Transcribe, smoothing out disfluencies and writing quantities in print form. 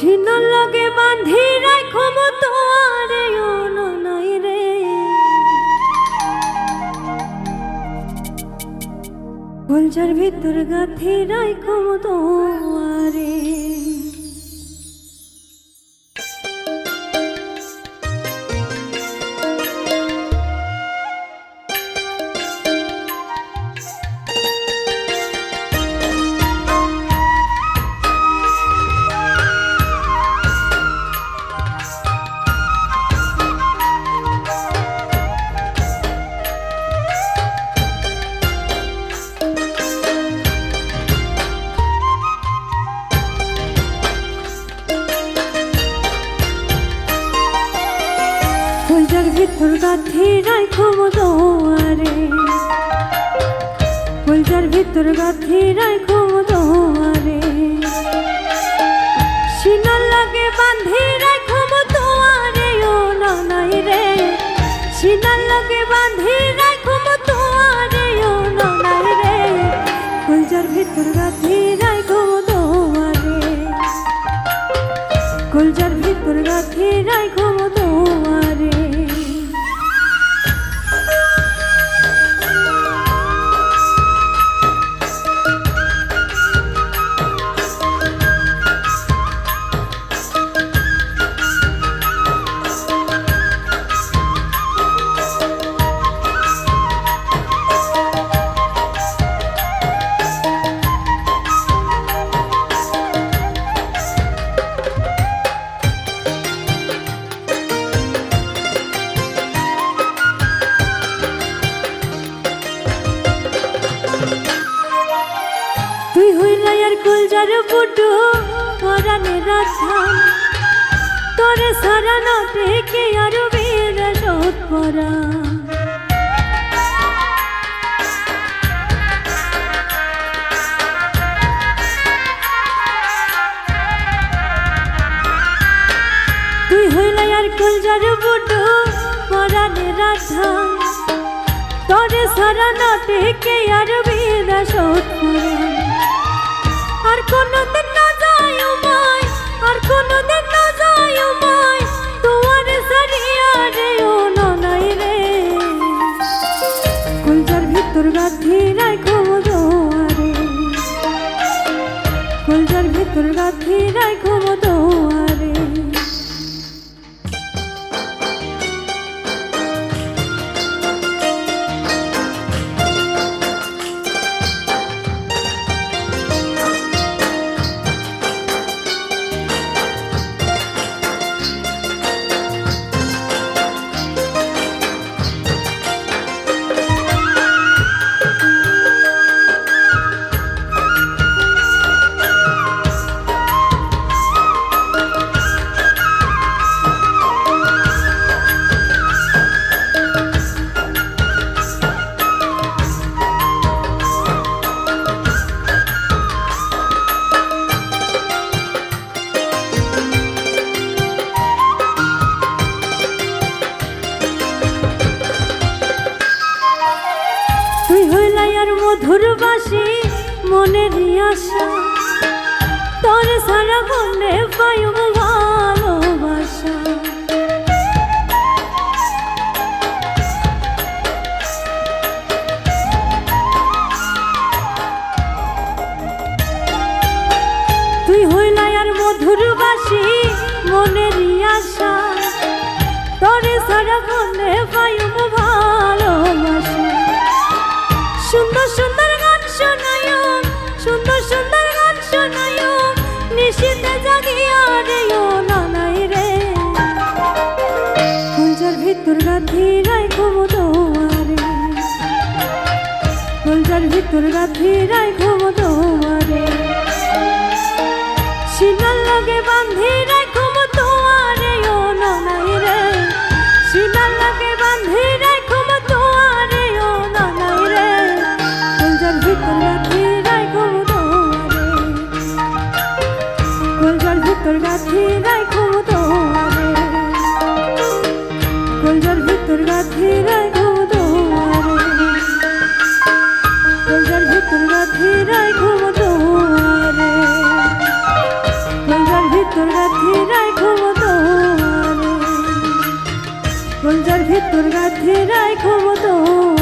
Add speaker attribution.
Speaker 1: সিনার লগে বাঁধি রাখো তোমারে নাই রে, কলজার ভিতর গাঁথি রাখো তোমারে। কলজার ভিতর গাঁথি রাখো তোমারে, কলজার ভিতর গাঁথি রাখো তোমারে। সিনার লাগে বাঁধি রাখো তোমারে ও নাই রে, সিনার লাগে বাঁধি রাখো তোমারে ও নাই রে, কলজার ভিতর গাঁথি রাখো তোমারে, কলজার ভিতর গাঁথি রাখো তোমারে। তুই হইলা আর কলজার বুটু পরানে রাধা, তোরে সারা না দেখে আর বিরসত পরা। তুই হইলা আর কলজার বুটু পরানে রাধা, তোরে সারা না দেখে আর বিরসত পরা। আর কোনদিন না যায় উমায়, আর কোনদিন না যায় উমায়, তোমার সারিয়া রে ও নাই রে, কলজার ভিতর গাঁথি রাখো তোমারে, কলজার ভিতর গাঁথি রাখো তোমারে। মধুর বাসি মনের আশা, তোর সারা মনে পাইব ভালোবাসা। তুই হইলা আর মধুর বাসি মনের আশা, তোর সারা মনে পাইব ভালোবাসা। সুন্দর সুন্দর গান শোনায়, সুন্দর সুন্দর গান শোনায়, নিশীথে জাগিয়া রে ও নাই রে, কলজার ভিতর গাঁথি রাখো তোমারে, কলজার ভিতর গাঁথি রাখো তোমারে। সিনার লগে বাঁধি রাখো তোমারে ও নাই রে, সিনার লগে বাঁধি রাখো তোমারে ও নাই রে, কলজার ভিতর গাঁথি রাখো তোমারে, কলজার ভিতর গাঁথি রাখো তোমারে, কলজার ভিতর গাঁথি রাখো তোমারে, কলজার ভিতর গাঁথি রাখো তোমারে, কলজার ভিতর ভিতর গাঁথি রাখো তোমারে, কলজার ভিতর গাঁথি রাখো তোমারে।